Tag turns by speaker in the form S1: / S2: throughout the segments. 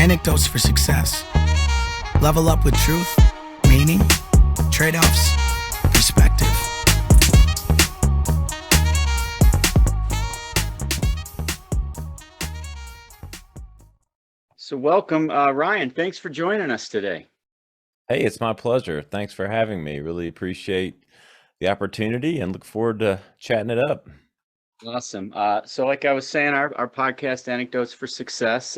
S1: Anecdotes for success. Level up with truth, meaning, trade-offs, perspective.
S2: So welcome, Ryan. Thanks for joining us today.
S3: Hey, it's my pleasure. Thanks for having me. Really appreciate the opportunity and look forward to chatting it up.
S2: Awesome. So like I was saying, our podcast, Anecdotes for Success,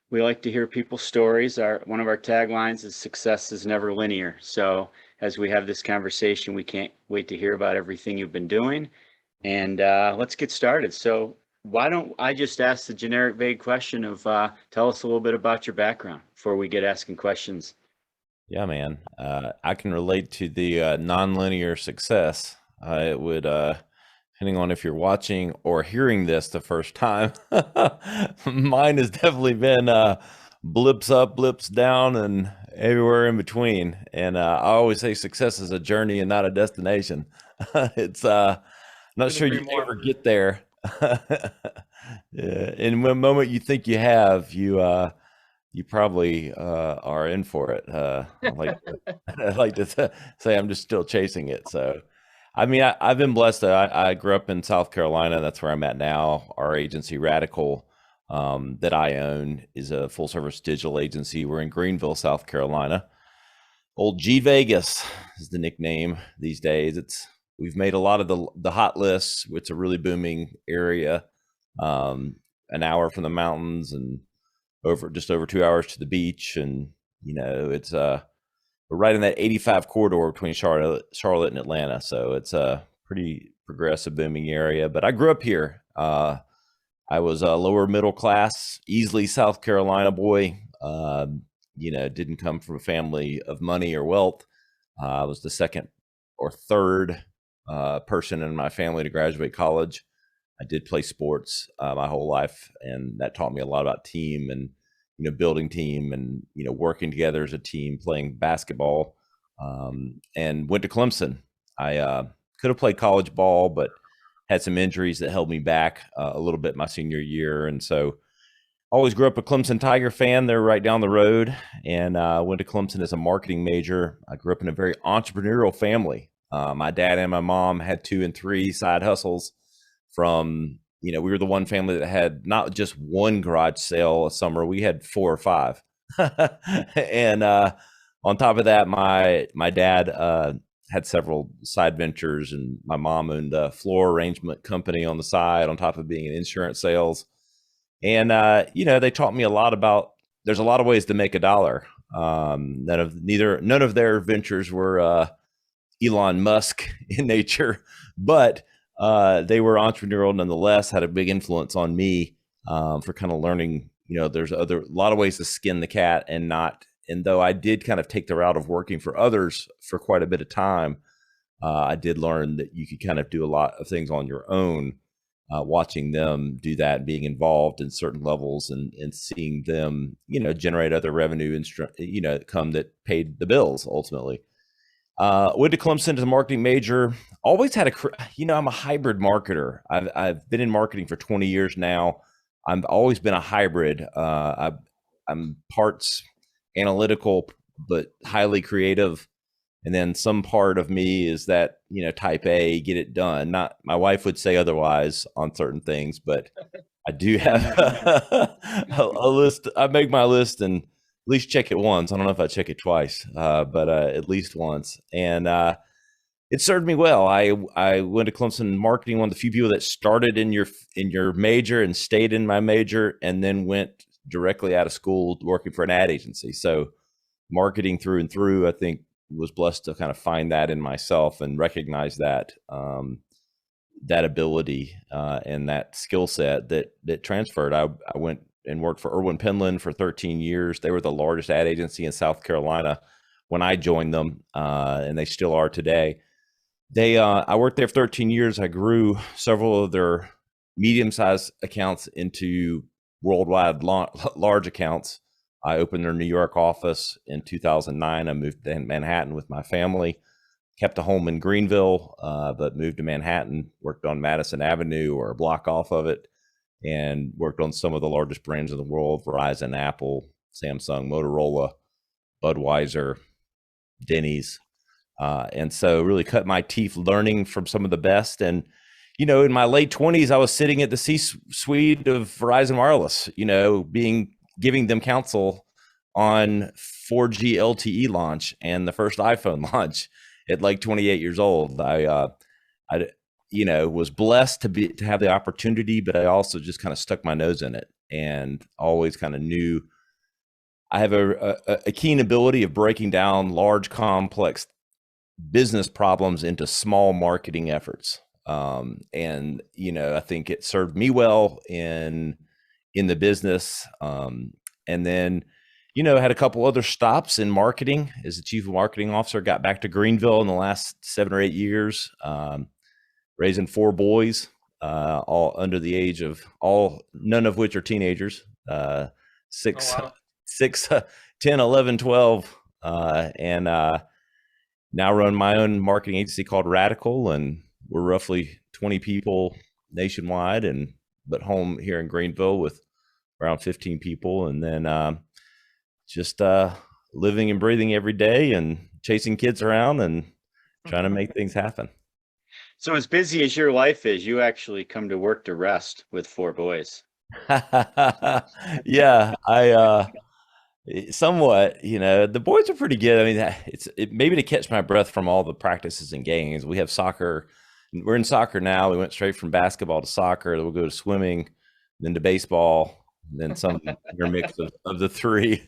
S2: we like to hear people's stories. One of our taglines is "Success is never linear." So as we have this conversation, we can't wait to hear about everything you've been doing. And let's get started. So why don't I just ask the generic vague question of tell us a little bit about your background before we get asking questions.
S3: Yeah, man. I can relate to the nonlinear success. It would, depending on if you're watching or hearing this the first time, mine has definitely been blips up, blips down, and everywhere in between. And I always say success is a journey and not a destination. It's not sure you ever get there. Yeah. In one moment you think you have, you probably are in for it. I like to say I'm just still chasing it. So, I mean, I've been blessed. I grew up in South Carolina. That's where I'm at now. Our agency, Radical, that I own, is a full service digital agency. We're in Greenville, South Carolina. Old G Vegas is the nickname these days. We've made a lot of the hot lists. It's a really booming area, an hour from the mountains and just over 2 hours to the beach. And, it's we're right in that 85 corridor between Charlotte and Atlanta. So it's a pretty progressive, booming area. But I grew up here. I was a lower middle class, easily South Carolina boy. Didn't come from a family of money or wealth. I was the second or third person in my family to graduate college. I did play sports my whole life, and that taught me a lot about team and building team and working together as a team, playing basketball, and went to Clemson. I could have played college ball, but had some injuries that held me back a little bit my senior year, and so always grew up a Clemson Tiger fan. They're right down the road, and went to Clemson as a marketing major. I grew up in a very entrepreneurial family. My dad and my mom had 2 and 3 side hustles. From we were the one family that had not just one garage sale a summer, we had 4 or 5. And on top of that, my dad had several side ventures, and my mom owned a floor arrangement company on the side on top of being in insurance sales. And they taught me a lot about there's a lot of ways to make a dollar. None of their ventures were Elon Musk in nature, but they were entrepreneurial nonetheless, had a big influence on me for kind of learning, there's a lot of ways to skin the cat and though I did kind of take the route of working for others for quite a bit of time, I did learn that you could kind of do a lot of things on your own, watching them do that, being involved in certain levels and seeing them, generate other revenue, come that paid the bills ultimately. Went to Clemson as a marketing major. Always had I'm a hybrid marketer. I've been in marketing for 20 years now. I've always been a hybrid. I'm parts analytical, but highly creative. And then some part of me is that, type A, get it done. Not, my wife would say otherwise on certain things, but I do have a list. I make my list and at least check it once. I don't know if I check it twice, but at least once. And it served me well. I went to Clemson marketing, one of the few people that started in your major and stayed in my major, and then went directly out of school working for an ad agency. So marketing through and through, I think, was blessed to kind of find that in myself and recognize that that ability and that skill set that transferred. I went and worked for Irwin Penland for 13 years. They were the largest ad agency in South Carolina when I joined them, and they still are today. I worked there for 13 years. I grew several of their medium-sized accounts into worldwide large accounts. I opened their New York office in 2009. I moved to Manhattan with my family, kept a home in Greenville, but moved to Manhattan, worked on Madison Avenue or a block off of it, and worked on some of the largest brands in the world, Verizon, Apple, Samsung, Motorola, Budweiser, Denny's. And so really cut my teeth learning from some of the best. And, in my late 20s, I was sitting at the C-suite of Verizon Wireless, giving them counsel on 4G LTE launch and the first iPhone launch at like 28 years old. I was blessed to have the opportunity, but I also just kind of stuck my nose in it and always kind of knew I have a keen ability of breaking down large, complex business problems into small marketing efforts. And I think it served me well in the business. And then, had a couple other stops in marketing as the chief marketing officer, got back to Greenville in the last 7 or 8 years, raising 4 boys, all under the age of none of which are teenagers, 6, oh, wow. 6, 10, 11, 12. And now run my own marketing agency called Radical, and we're roughly 20 people nationwide, but home here in Greenville with around 15 people. And then just living and breathing every day and chasing kids around and trying to make things happen.
S2: So as busy as your life is, you actually come to work to rest with 4 boys.
S3: Yeah, somewhat, the boys are pretty good. I mean, it's maybe to catch my breath from all the practices and games. We have soccer. We're in soccer now. We went straight from basketball to soccer. Then we'll go to swimming, then to baseball, then some mix of the 3.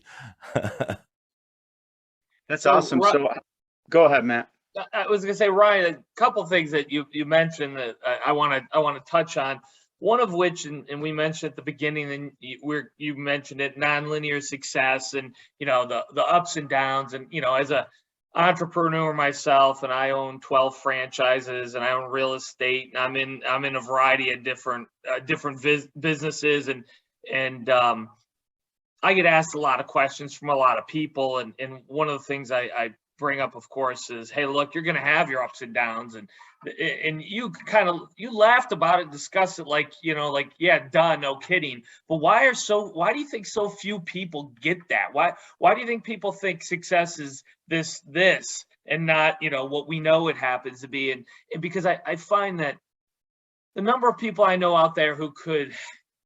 S2: That's awesome. So go ahead, Matt.
S4: I was going to say, Ryan, a couple of things that you mentioned that I want to touch on. One of which, and we mentioned at the beginning, and you mentioned it, nonlinear success, and the ups and downs, and as a entrepreneur myself, and I own 12 franchises, and I own real estate, and I'm in a variety of different businesses, and I get asked a lot of questions from a lot of people, and one of the things I bring up, of course, is, hey, look, you're going to have your ups and downs, and you you laughed about it, discussed it like yeah, duh, no kidding. But why do you think so few people get that? Why do you think people think success is this and not what we know it happens to be? And because I find that the number of people I know out there who could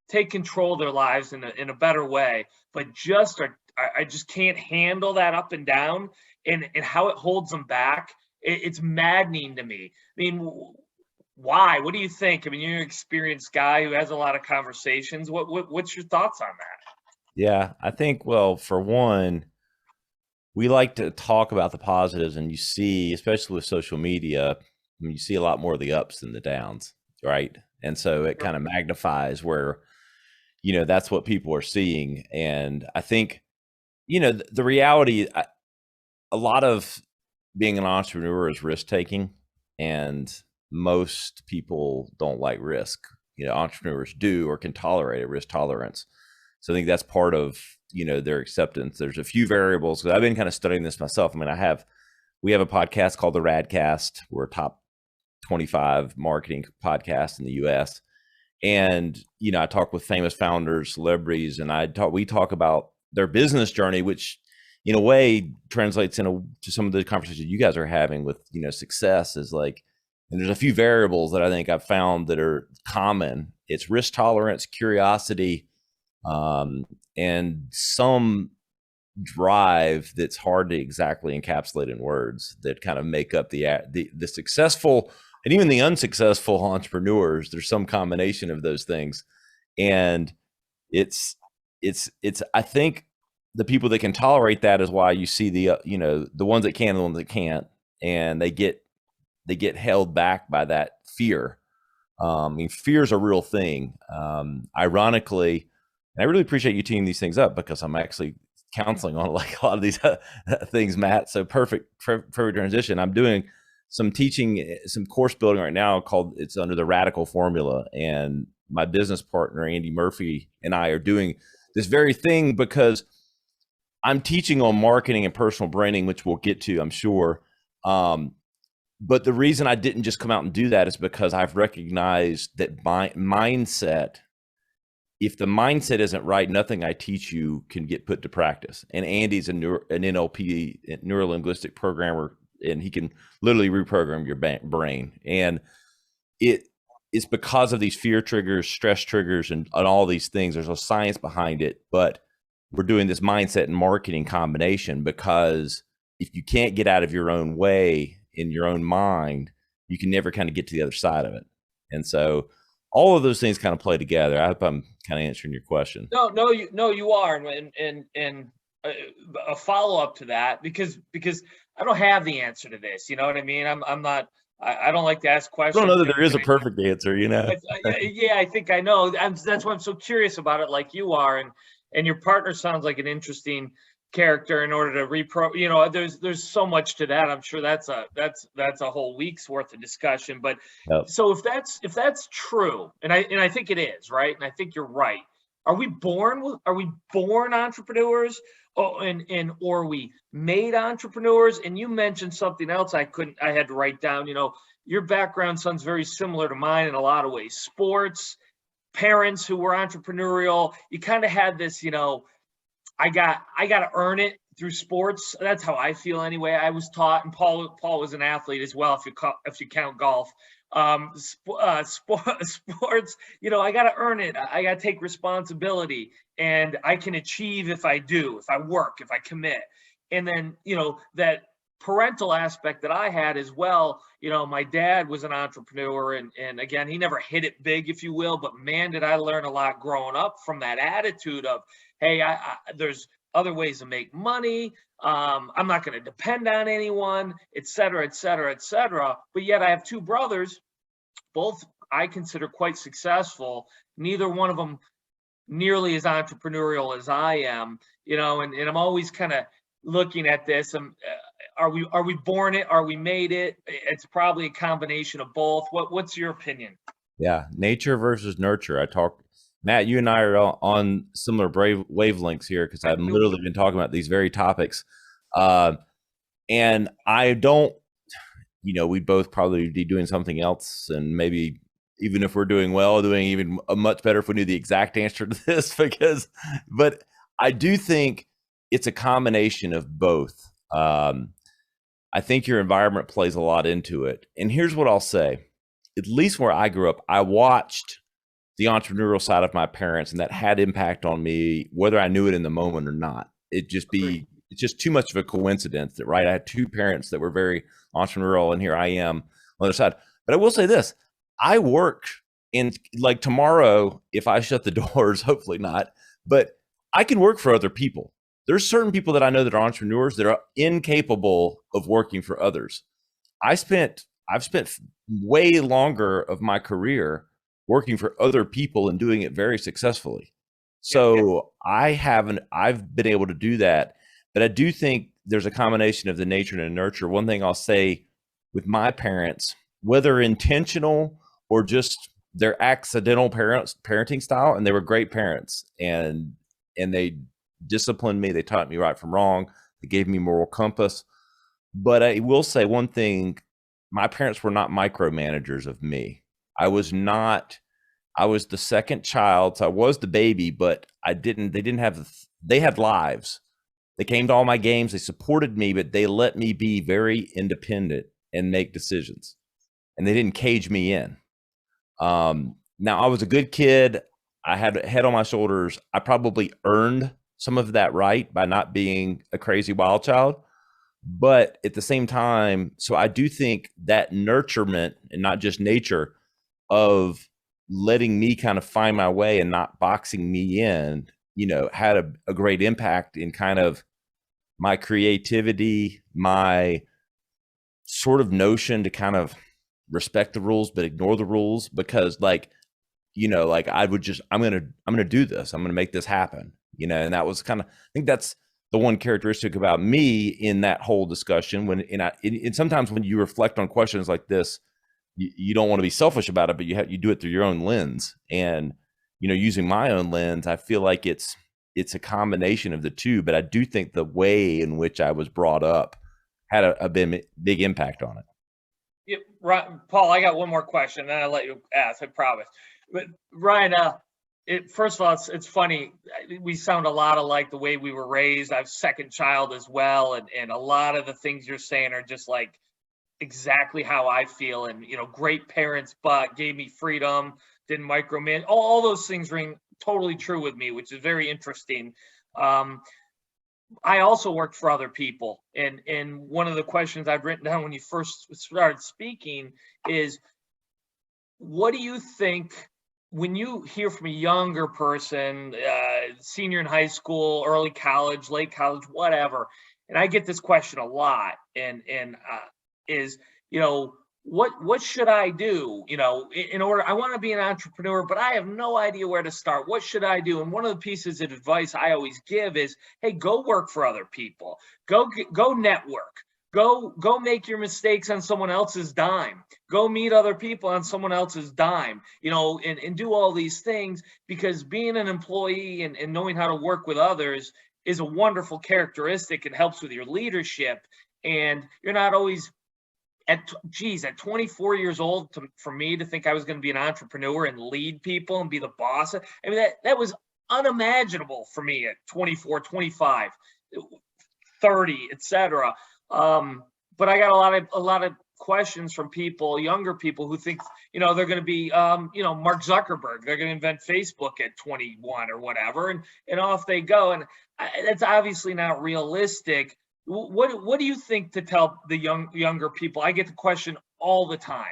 S4: take control of their lives in a better way, but I just can't handle that up and down and how it holds them back. It's maddening to me. I mean, why? What do you think? I mean, you're an experienced guy who has a lot of conversations. What's your thoughts on that?
S3: Yeah, I think, well, for one, we like to talk about the positives, and you see, especially with social media, you see a lot more of the ups than the downs, right? And so it kind of magnifies where, that's what people are seeing. And I think, the reality, a lot of being an entrepreneur is risk taking, and most people don't like risk. Entrepreneurs do or can tolerate a risk tolerance. So I think that's part of, their acceptance. There's a few variables, because I've been kind of studying this myself. I mean, we have a podcast called the Radcast. We're a top 25 marketing podcast in the US. And, I talk with famous founders, celebrities, and we talk about their business journey, which in a way translates to some of the conversations you guys are having with, success is like, and there's a few variables that I think I've found that are common. It's risk tolerance, curiosity, and some drive that's hard to exactly encapsulate in words that kind of make up the successful and even the unsuccessful entrepreneurs. There's some combination of those things. And it's, I think, the people that can tolerate that is why you see the ones that can and the ones that can't, and they get held back by that fear. I mean, fear is a real thing. Ironically, and I really appreciate you teaming these things up, because I'm actually counseling on like a lot of these things, Matt. So perfect transition. I'm doing some teaching, some course building right now it's under the Radical Formula, and my business partner Andy Murphy and I are doing this very thing because I'm teaching on marketing and personal branding, which we'll get to, I'm sure. But the reason I didn't just come out and do that is because I've recognized that mindset if the mindset isn't right, nothing I teach you can get put to practice. And Andy's an NLP, neuro-linguistic programmer, and he can literally reprogram your brain. And it's because of these fear triggers, stress triggers, and all these things. There's a science behind it, but we're doing this mindset and marketing combination, because if you can't get out of your own way in your own mind, you can never kind of get to the other side of it. And so all of those things kind of play together. I hope I'm kind of answering your question.
S4: No, you are. And a follow up to that, because I don't have the answer to this. You know what I mean? I'm not. I don't like to ask questions.
S3: I don't know that there is a perfect answer. You know?
S4: Yeah, I think I know. That's why I'm so curious about it, like you are. And your partner sounds like an interesting character in order to there's so much to that. I'm sure that's a whole week's worth of discussion. But
S3: Yep.
S4: So if that's true, and I think it is, right? And I think you're right. Are we born entrepreneurs? Oh, or are we made entrepreneurs? And you mentioned something else I had to write down. Your background sounds very similar to mine in a lot of ways. Sports, parents who were entrepreneurial. You kind of had this, I got to earn it through sports. That's how I feel anyway. I was taught, and Paul was an athlete as well, if you count golf. Sports, I got to earn it. I got to take responsibility, and I can achieve if I work, if I commit. And then, that parental aspect that I had as well. My dad was an entrepreneur, and again, he never hit it big, if you will, but man, did I learn a lot growing up from that attitude of, hey, there's other ways to make money. I'm not going to depend on anyone, et cetera, et cetera, et cetera. But yet I have two brothers, both I consider quite successful. Neither one of them nearly as entrepreneurial as I am, and I'm always kind of looking at this. Are we born it? Are we made it? It's probably a combination of both. What's your opinion?
S3: Yeah, nature versus nurture. Matt, you and I are on similar wavelengths here, because I've literally been talking about these very topics. And I don't, we'd both probably be doing something else, and maybe even if we're doing well, doing even much better if we knew the exact answer to this, but I do think it's a combination of both. I think your environment plays a lot into it. And here's what I'll say. At least where I grew up, I watched the entrepreneurial side of my parents, and that had impact on me, whether I knew it in the moment or not. It's just too much of a coincidence that, right, I had two parents that were very entrepreneurial, and here I am on the other side. But I will say this, I work like tomorrow, if I shut the doors, hopefully not, but I can work for other people. There's certain people that I know that are entrepreneurs that are incapable of working for others. I've spent way longer of my career working for other people and doing it very successfully. So I've been able to do that, but I do think there's a combination of the nature and the nurture. One thing I'll say with my parents, whether intentional or just their accidental parenting style, and they were great parents, and they disciplined me. They taught me right from wrong. They gave me moral compass. But I will say one thing, my parents were not micromanagers of me. I was the second child, so I was the baby, but they had lives. They came to all my games, they supported me, but they let me be very independent and make decisions. And they didn't cage me in. Now, I was a good kid. I had a head on my shoulders. I probably earned some of that right by not being a crazy wild child. But at the same time, so I do think that nurturement, and not just nature, of letting me kind of find my way and not boxing me in, had a great impact in kind of my creativity, my sort of notion to kind of respect the rules but ignore the rules, because I'm gonna do this, I'm gonna make this happen, and that was kind of, I think that's the one characteristic about me in that whole discussion. And sometimes when you reflect on questions like this, you don't want to be selfish about it, but you do it through your own lens. And using my own lens, I feel like it's a combination of the two. But I do think the way in which I was brought up had a big impact on it.
S4: Yeah, right, Paul, I got one more question, and then I'll let you ask, I promise. But Ryan, First of all, it's funny. We sound a lot alike the way we were raised. I have second child as well. And a lot of the things you're saying are just like exactly how I feel. And, great parents, but gave me freedom, didn't micromanage. All those things ring totally true with me, which is very interesting. I also worked for other people. And one of the questions I've written down when you first started speaking is, what do you think when you hear from a younger person, senior in high school, early college, late college, whatever, and I get this question a lot, and is, what should I do? In order, I want to be an entrepreneur, but I have no idea where to start. What should I do? And one of the pieces of advice I always give is, hey, go work for other people. Go network. Go make your mistakes on someone else's dime. Go meet other people on someone else's dime, and do all these things, because being an employee and knowing how to work with others is a wonderful characteristic. It helps with your leadership, and you're not always at 24 years old for me to think I was going to be an entrepreneur and lead people and be the boss. I mean, that was unimaginable for me at 24, 25, 30, etc. But I got a lot of questions from people, younger people, who think, they're going to be, Mark Zuckerberg. They're going to invent Facebook at 21 or whatever, and off they go. And that's obviously not realistic. What do you think to tell the younger people? I get the question all the time.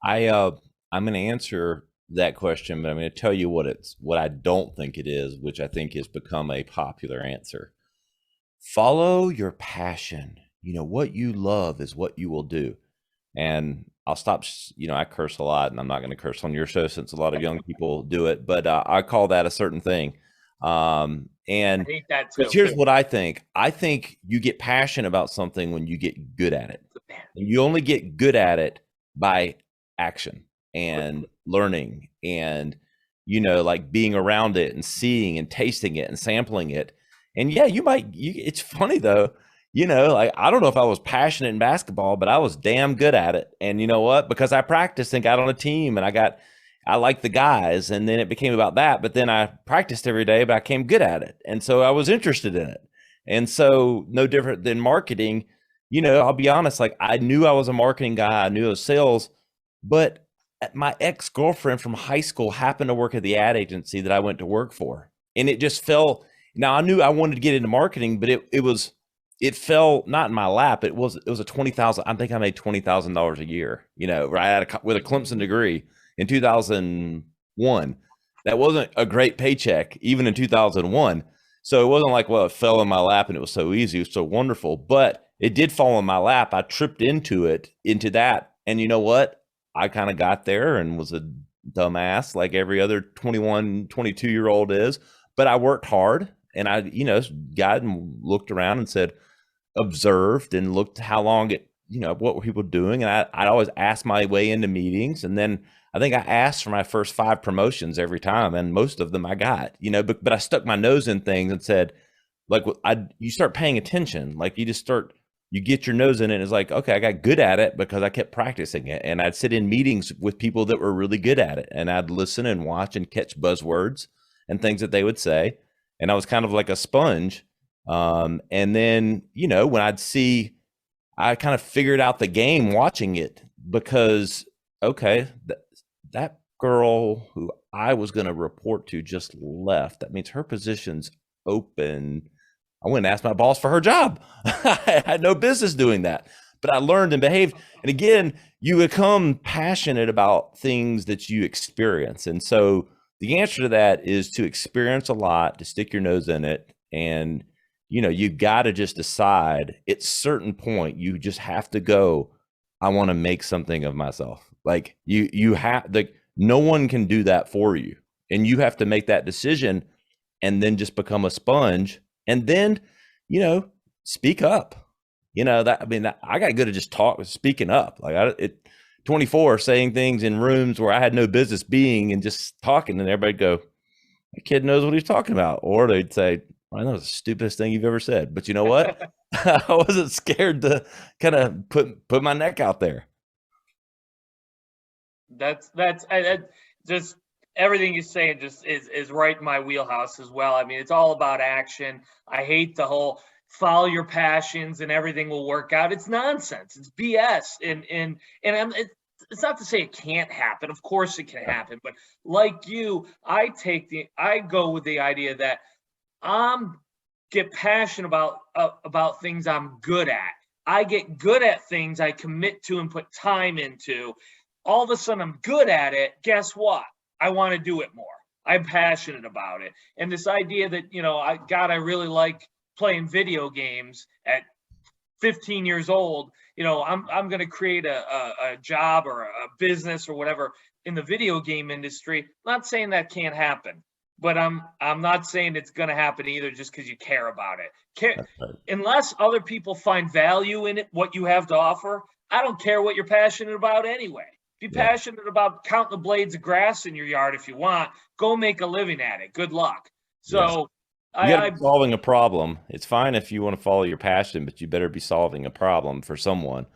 S3: I'm going to answer that question, but I'm going to tell you what I don't think it is, which I think has become a popular answer. Follow your passion. What you love is what you will do. And I'll stop, I curse a lot, and I'm not going to curse on your show since a lot of young people do it, but I call that a certain thing. And
S4: I hate that too.
S3: But here's what I think. I think you get passionate about something when you get good at it. And you only get good at it by action and learning and, like being around it and seeing and tasting it and sampling it. And yeah, it's funny though, like, I don't know if I was passionate in basketball, but I was damn good at it. And you know what? Because I practiced and got on a team, and I liked the guys, and then it became about that. But then I practiced every day, but I became good at it. And so I was interested in it. And so no different than marketing, I'll be honest, like, I knew I was a marketing guy. I knew it was sales, but my ex-girlfriend from high school happened to work at the ad agency that I went to work for. And it just fell. Now I knew I wanted to get into marketing, but it fell not in my lap. It was a $20,000. I think I made $20,000 a year, right with a Clemson degree in 2001. That wasn't a great paycheck even in 2001. So it wasn't like, well, it fell in my lap and it was so easy, it was so wonderful, but it did fall in my lap. I tripped into that. And you know what? I kind of got there and was a dumbass like every other 21, 22-year-old is, but I worked hard. And I, got and looked around and said, observed and looked how long what were people doing. And I'd always ask my way into meetings. And then I think I asked for my first 5 promotions every time. And most of them I got, but I stuck my nose in things and said, like, you start paying attention. Like you get your nose in it. And it's like, okay, I got good at it because I kept practicing it. And I'd sit in meetings with people that were really good at it. And I'd listen and watch and catch buzzwords and things that they would say. And I was kind of like a sponge. And then, when I kind of figured out the game watching it, because, okay, that girl who I was going to report to just left. That means her position's open. I went and asked my boss for her job. I had no business doing that, but I learned and behaved. And again, you become passionate about things that you experience. And so the answer to that is to experience a lot, to stick your nose in it. And, you got to just decide at a certain point, you just have to go, I want to make something of myself. Like you have no one can do that for you. And you have to make that decision and then just become a sponge. And then, speak up, I got good at just speaking up. Like 24 saying things in rooms where I had no business being and just talking, and everybody go, that kid knows what he's talking about. Or they'd say, I know it's the stupidest thing you've ever said, but you know what? I wasn't scared to kind of put my neck out there.
S4: That's just everything you're saying just is right in my wheelhouse as well. I mean, it's all about action. I hate the whole follow your passions and everything will work out. It's nonsense. It's BS. It's not to say it can't happen. Of course it can happen. But like you, I go with the idea that I'm get passionate about things I'm good at. I get good at things I commit to and put time into. All of a sudden I'm good at it. Guess what? I want to do it more. I'm passionate about it. And this idea that, I really like playing video games at 15 years old, I'm going to create a job or a business or whatever in the video game industry. I'm not saying that can't happen, but I'm not saying it's going to happen either just because you care about it. Unless other people find value in it, what you have to offer, I don't care what you're passionate about anyway. Be passionate about counting the blades of grass in your yard if you want. Go make a living at it. Good luck. So
S3: you gotta be solving a problem. It's fine if you want to follow your passion, but you better be solving a problem for someone.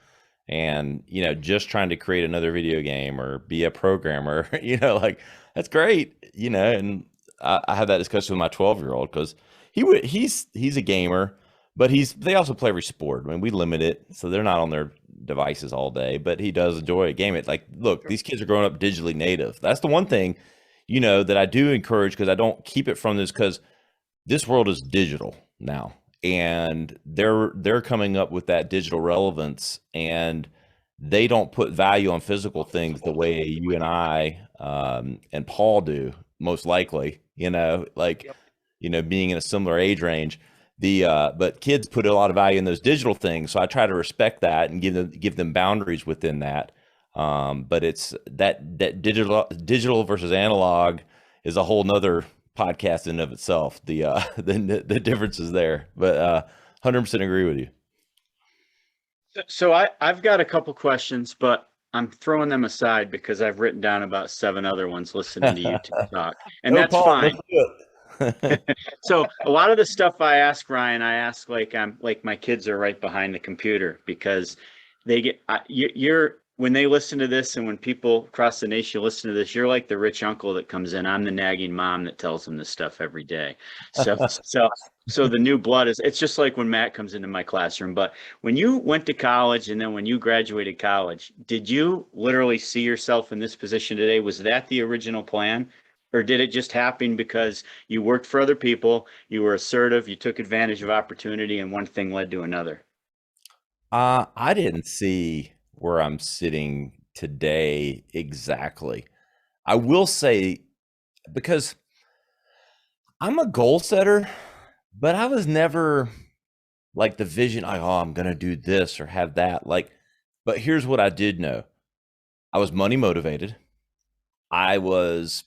S3: And, just trying to create another video game or be a programmer, like that's great, and I had that discussion with my 12-year-old because he's a gamer, but they also play every sport. I mean, we limit it, so they're not on their devices all day, but he does enjoy a game. It like, look, these kids are growing up digitally native. That's the one thing, that I do encourage because I don't keep it from this because this world is digital now, and they're coming up with that digital relevance, and they don't put value on physical things the way you and I and Paul do, most likely. Being in a similar age range. But kids put a lot of value in those digital things, so I try to respect that and give them boundaries within that. But it's that digital versus analog is a whole nother podcast in of itself. The differences there, but 100% agree with you.
S2: So I've got a couple questions, but I'm throwing them aside because I've written down about 7 other ones listening to you talk, and that's
S3: Paul,
S2: fine. So a lot of the stuff I ask Ryan, I ask like my kids are right behind the computer because they get you're when they listen to this, and when people across the nation listen to this, you're like the rich uncle that comes in. I'm the nagging mom that tells them this stuff every day. So the new blood it's just like when Matt comes into my classroom. But when you went to college and then when you graduated college, did you literally see yourself in this position today? Was that the original plan? Or did it just happen because you worked for other people, you were assertive, you took advantage of opportunity, and one thing led to another?
S3: I didn't see where I'm sitting today exactly. I will say, because I'm a goal setter, but I was never like the vision, I'm going to do this or have that. But here's what I did know. I was money motivated. I was,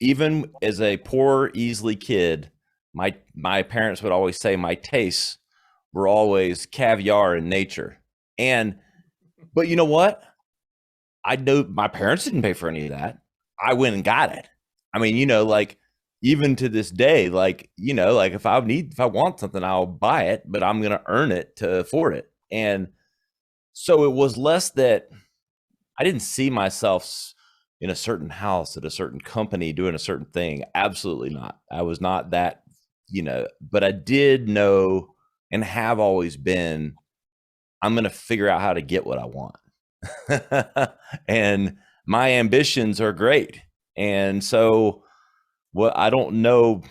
S3: even as a poor, easily kid, my parents would always say my tastes were always caviar in nature. But you know what? I know my parents didn't pay for any of that. I went and got it. I mean, even to this day, if I want something, I'll buy it, but I'm going to earn it to afford it. And so it was less that I didn't see myself in a certain house at a certain company doing a certain thing. Absolutely not. I was not that, but I did know and have always been, I'm going to figure out how to get what I want. And my ambitions are great. And so what I don't know,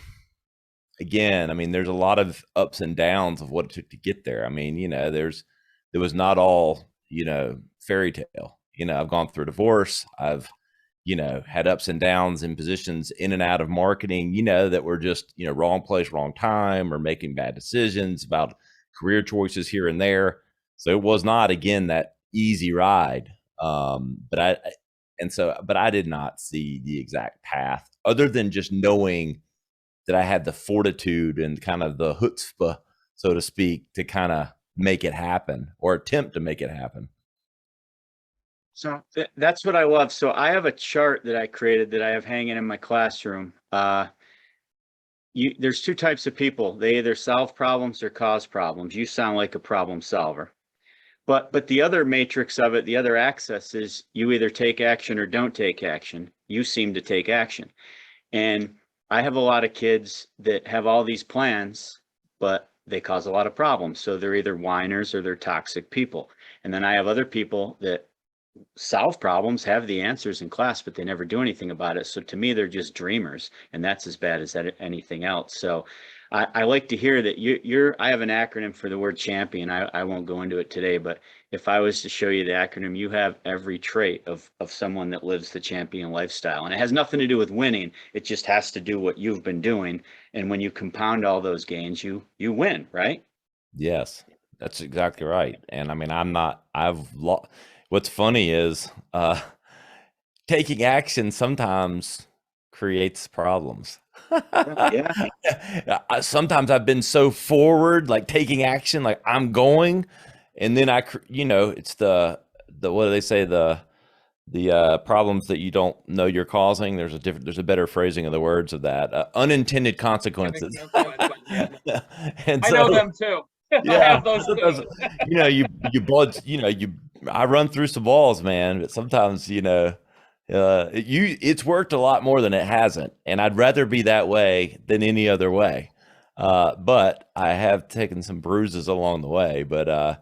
S3: again, I mean, there's a lot of ups and downs of what it took to get there. I mean, there was not all, fairy tale. I've gone through a divorce. I've, had ups and downs in positions in and out of marketing, that were just, wrong place, wrong time, or making bad decisions about career choices here and there. So it was not, again, that easy ride. But I did not see the exact path other than just knowing that I had the fortitude and kind of the chutzpah, so to speak, to kind of make it happen or attempt to make it happen.
S2: So that's what I love. So I have a chart that I created that I have hanging in my classroom. There's 2 types of people. They either solve problems or cause problems. You sound like a problem solver. But the other matrix of it, the other axis is you either take action or don't take action. You seem to take action. And I have a lot of kids that have all these plans, but they cause a lot of problems. So they're either whiners or they're toxic people. And then I have other people that solve problems, have the answers in class, but they never do anything about it. So to me, they're just dreamers, and that's as bad as anything else. So I like to hear that I have an acronym for the word champion. I won't go into it today, but if I was to show you the acronym, you have every trait of someone that lives the champion lifestyle. And it has nothing to do with winning. It just has to do what you've been doing. And when you compound all those gains, you win, right?
S3: Yes, that's exactly right. And I mean, what's funny is taking action sometimes creates problems.
S2: Yeah.
S3: Sometimes I've been so forward, like taking action, like I'm going, and then it's the what do they say, the problems that you don't know you're causing. There's a better phrasing of the words of that, unintended consequences. And
S4: I know them too.
S3: Yeah,
S4: I have those too.
S3: I run through some walls, man, but sometimes, it's worked a lot more than it hasn't. And I'd rather be that way than any other way. But I have taken some bruises along the way, but,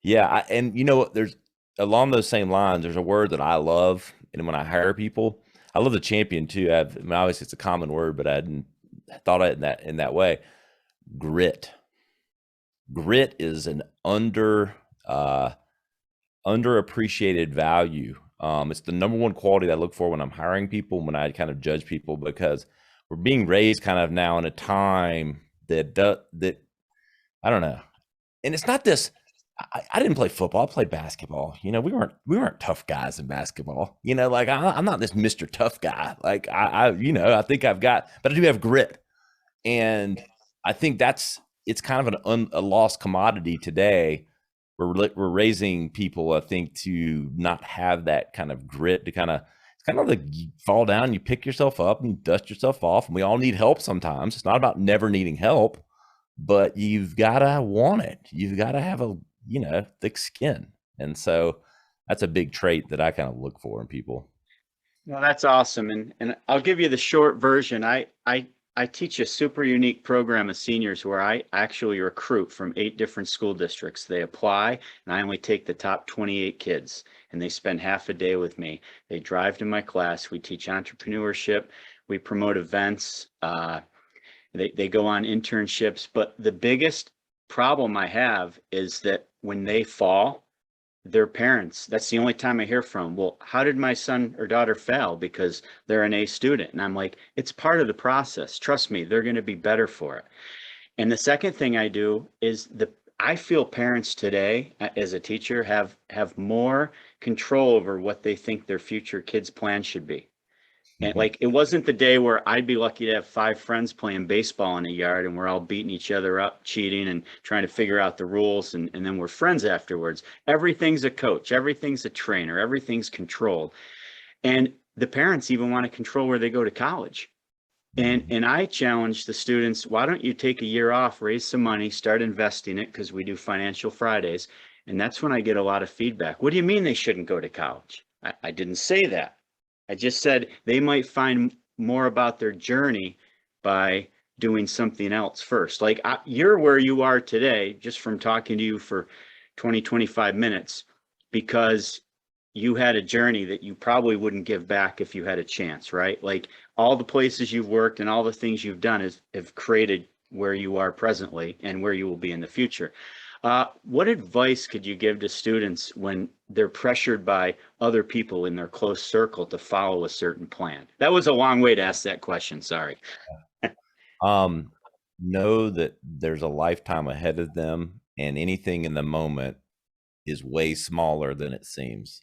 S3: yeah. And there's along those same lines, there's a word that I love. And when I hire people, I love the champion too. Obviously it's a common word, but I hadn't thought of it in that way. Grit. Grit is an underappreciated value. It's the number one quality that I look for when I'm hiring people, when I kind of judge people, because we're being raised kind of now in a time that I don't know. And it's not this. I didn't play football. I played basketball. We weren't tough guys in basketball. Like I'm not this Mr. Tough guy. Like I think but I do have grit, and I think it's kind of a lost commodity today. We're raising people, I think, to not have that kind of grit, it's kind of like you fall down, you pick yourself up and you dust yourself off. And we all need help sometimes. It's not about never needing help, but you've got to want it. You've got to have a, thick skin. And so that's a big trait that I kind of look for in people.
S2: Well, that's awesome. And I'll give you the short version. I teach a super unique program of seniors where I actually recruit from 8 different school districts. They apply, and I only take the top 28 kids, and they spend half a day with me. They drive to my class. We teach entrepreneurship. We promote events. They go on internships. But the biggest problem I have is that when they fall, their parents, that's the only time I hear from, well, how did my son or daughter fail? Because they're an A student. And I'm like, it's part of the process. Trust me, they're going to be better for it. And the second thing I do is I feel parents today as a teacher have more control over what they think their future kids' plan should be. And like, it wasn't the day where I'd be lucky to have 5 friends playing baseball in a yard and we're all beating each other up, cheating and trying to figure out the rules. And then we're friends afterwards. Everything's a coach. Everything's a trainer. Everything's controlled. And the parents even want to control where they go to college. And I challenge the students, why don't you take a year off, raise some money, start investing it, because we do Financial Fridays. And that's when I get a lot of feedback. What do you mean they shouldn't go to college? I didn't say that. I just said they might find more about their journey by doing something else first. Like you're where you are today, just from talking to you for 20, 25 minutes, because you had a journey that you probably wouldn't give back if you had a chance, right? Like all the places you've worked and all the things you've done have created where you are presently and where you will be in the future. What advice could you give to students when they're pressured by other people in their close circle to follow a certain plan? That was a long way to ask that question. Sorry.
S3: Know that there's a lifetime ahead of them, and anything in the moment is way smaller than it seems.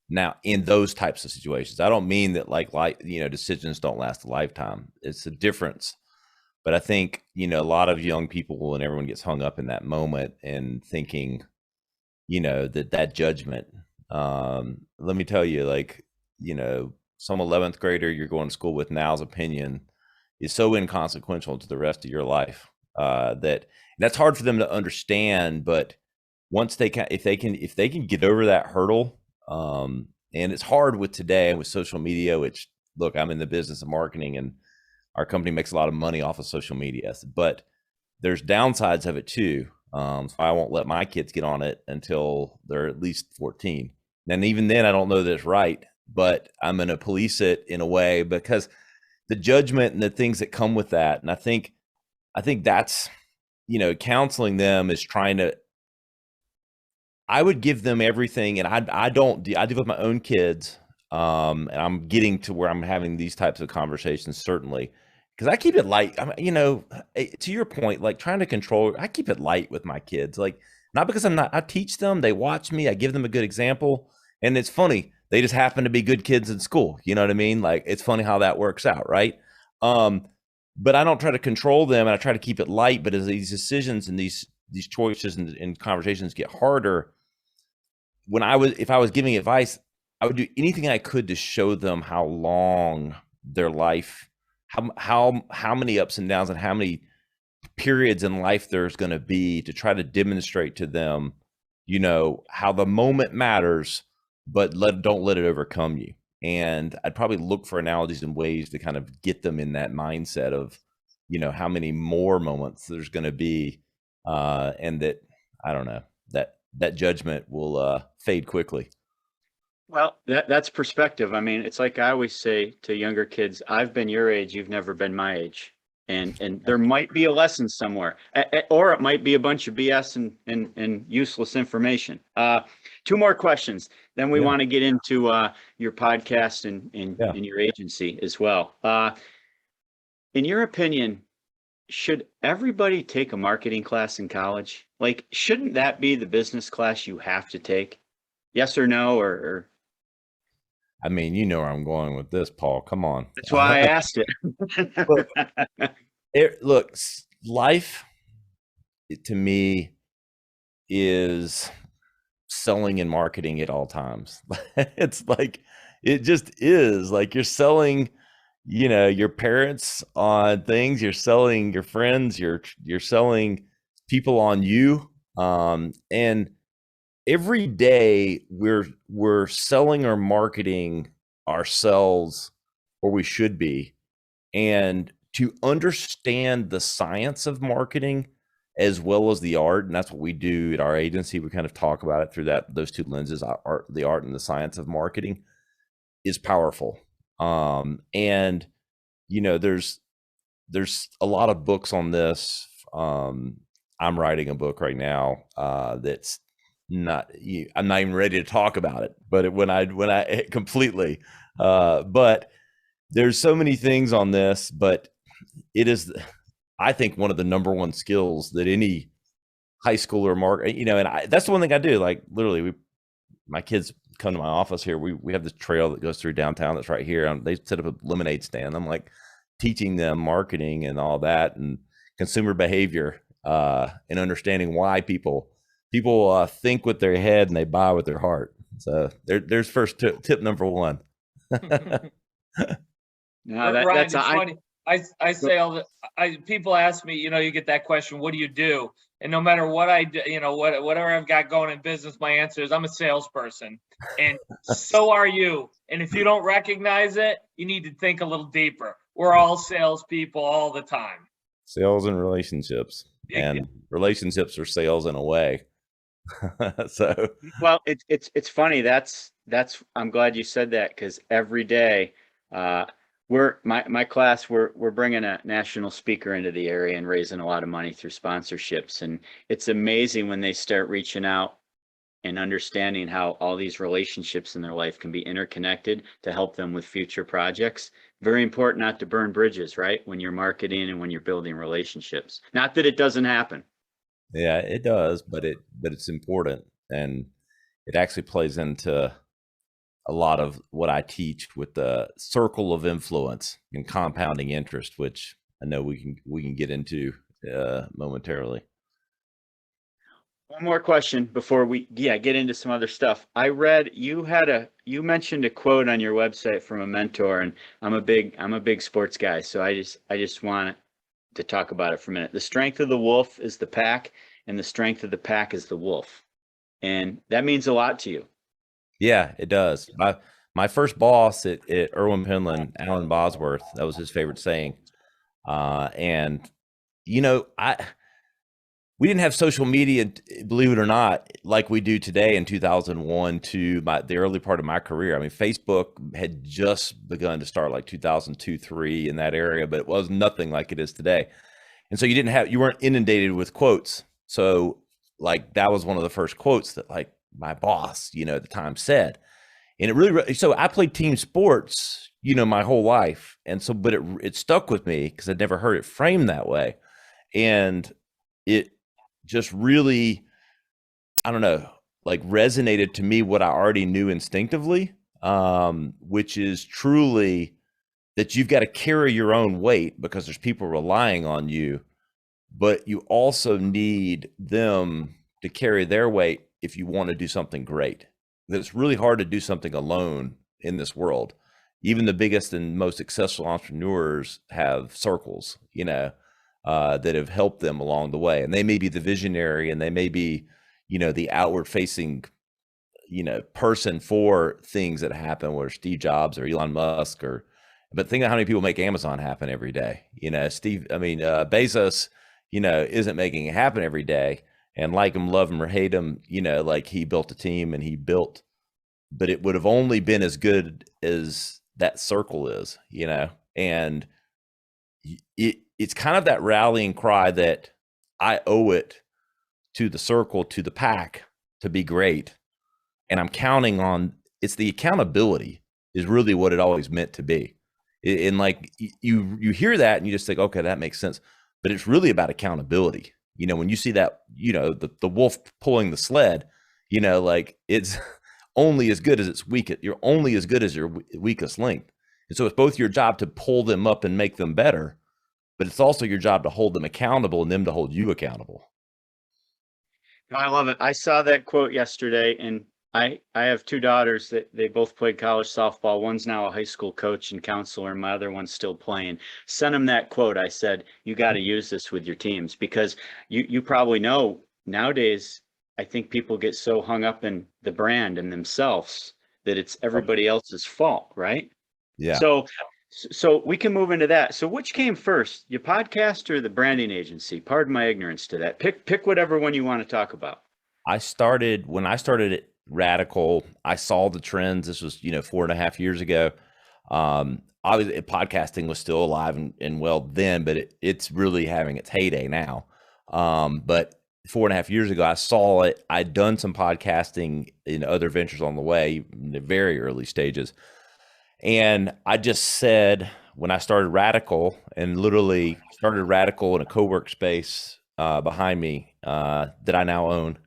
S3: Now, in those types of situations, I don't mean that like decisions don't last a lifetime. It's a difference. But I think, a lot of young people and everyone gets hung up in that moment and thinking, that judgment. Let me tell you, some 11th grader you're going to school with now's opinion is so inconsequential to the rest of your life that's hard for them to understand. But once if they can get over that hurdle, and it's hard with today with social media, which, look, I'm in the business of marketing and our company makes a lot of money off of social media, but there's downsides of it too. So I won't let my kids get on it until they're at least 14. And even then, I don't know that it's right, but I'm going to police it in a way because the judgment and the things that come with that. And I think that's, counseling them is I would give them everything. And I do with my own kids. And I'm getting to where I'm having these types of conversations, certainly, because I keep it light. To your point, like trying to control, I keep it light with my kids. Like, not because I teach them, they watch me, I give them a good example. And it's funny, they just happen to be good kids in school. You know what I mean? Like, it's funny how that works out, right? But I don't try to control them, and I try to keep it light. But as these decisions and these choices and conversations get harder, if I was giving advice, I would do anything I could to show them how long their life, how many ups and downs and how many periods in life there's going to be, to try to demonstrate to them, how the moment matters, but don't let it overcome you. And I'd probably look for analogies and ways to kind of get them in that mindset of, how many more moments there's going to be, and that, I don't know, that judgment will fade quickly.
S2: Well, that's perspective. I mean, it's like I always say to younger kids, I've been your age, you've never been my age. And there might be a lesson somewhere, or it might be a bunch of BS and useless information. Two more questions. Then we want to get into your podcast and your agency as well. In your opinion, should everybody take a marketing class in college? Like, shouldn't that be the business class you have to take? Yes or no, or
S3: I mean, you know where I'm going with this, Paul. Come on.
S2: That's why I asked it.
S3: Look, life to me is selling and marketing at all times. It's like, it just is like you're selling, your parents on things, you're selling your friends, you're selling people on you. And every day we're selling or marketing ourselves, or we should be. And to understand the science of marketing as well as the art, and that's what we do at our agency, we kind of talk about it through those two lenses, the art and the science of marketing, is powerful. And there's a lot of books on this. I'm writing a book right now that's I'm not even ready to talk about it, but when I completely, but there's so many things on this, but it is, I think, one of the number one skills that any high schooler and that's the one thing I do. Like, literally, my kids come to my office here. We have this trail that goes through downtown that's right here. They set up a lemonade stand. I'm like teaching them marketing and all that, and consumer behavior, and understanding why people think with their head and they buy with their heart. So there's first tip number one.
S4: No, Ryan, it's funny. I say people ask me, you get that question, what do you do? And no matter what I do, whatever I've got going in business, my answer is I'm a salesperson, and so are you. And if you don't recognize it, you need to think a little deeper. We're all salespeople all the time.
S3: Sales and relationships, and relationships are sales in a way. So,
S2: well, it's funny. That's I'm glad you said that, because every day, my class, we're bringing a national speaker into the area and raising a lot of money through sponsorships. And it's amazing when they start reaching out and understanding how all these relationships in their life can be interconnected to help them with future projects. Very important not to burn bridges, right? When you're marketing and when you're building relationships. Not that it doesn't happen.
S3: Yeah, it does, but it's important, and it actually plays into a lot of what I teach with the circle of influence and compounding interest, which I know we can get into momentarily.
S2: One more question before we get into some other stuff. I read you mentioned a quote on your website from a mentor, and I'm a big sports guy, so I just want to talk about it for a minute. The strength of the wolf is the pack, and the strength of the pack is the wolf. And that means a lot to you.
S3: Yeah, it does. My first boss at Irwin Penland, Alan Bosworth, that was his favorite saying. And we didn't have social media, believe it or not, like we do today in 2001 to the early part of my career. I mean, Facebook had just begun to start like 2002, 3 in that area, but it was nothing like it is today. And so you weren't inundated with quotes. So like that was one of the first quotes that like my boss, at the time said. And so I played team sports, my whole life. And so, but it stuck with me because I'd never heard it framed that way. And it just really, I don't know, like resonated to me what I already knew instinctively, which is truly that you've got to carry your own weight because there's people relying on you, but you also need them to carry their weight if you want to do something great. That it's really hard to do something alone in this world. Even the biggest and most successful entrepreneurs have circles, that have helped them along the way. And they may be the visionary and they may be, the outward facing, person for things that happen, where Steve Jobs or Elon Musk but think of how many people make Amazon happen every day. Bezos, isn't making it happen every day. And like him, love him or hate him, like he built a team and but it would have only been as good as that circle is, and it's kind of that rallying cry that I owe it to the circle, to the pack to be great. And I'm counting on, it's the accountability is really what it always meant to be. And like you hear that and you just think, okay, that makes sense. But it's really about accountability. When you see that, the wolf pulling the sled, like it's only as good as its weakest. You're only as good as your weakest link. And so it's both your job to pull them up and make them better, but it's also your job to hold them accountable and them to hold you accountable.
S2: I love it. I saw that quote yesterday, and I have two daughters that they both played college softball. One's now a high school coach and counselor, and my other one's still playing. Sent them that quote. I said, you got to use this with your teams, because you probably know nowadays, I think people get so hung up in the brand and themselves that it's everybody else's fault, right?
S3: Yeah.
S2: So we can move into that. So which came first, your podcast or the branding agency? Pardon my ignorance to that. Pick whatever one you want to talk about.
S3: When I started at Radical, I saw the trends. This was, 4.5 years ago. Obviously podcasting was still alive and well then, but it's really having its heyday now. But 4.5 years ago, I saw it. I'd done some podcasting in other ventures on the way in the very early stages. And I just said, when I started Radical, and literally started Radical in a co-work space behind me that I now own.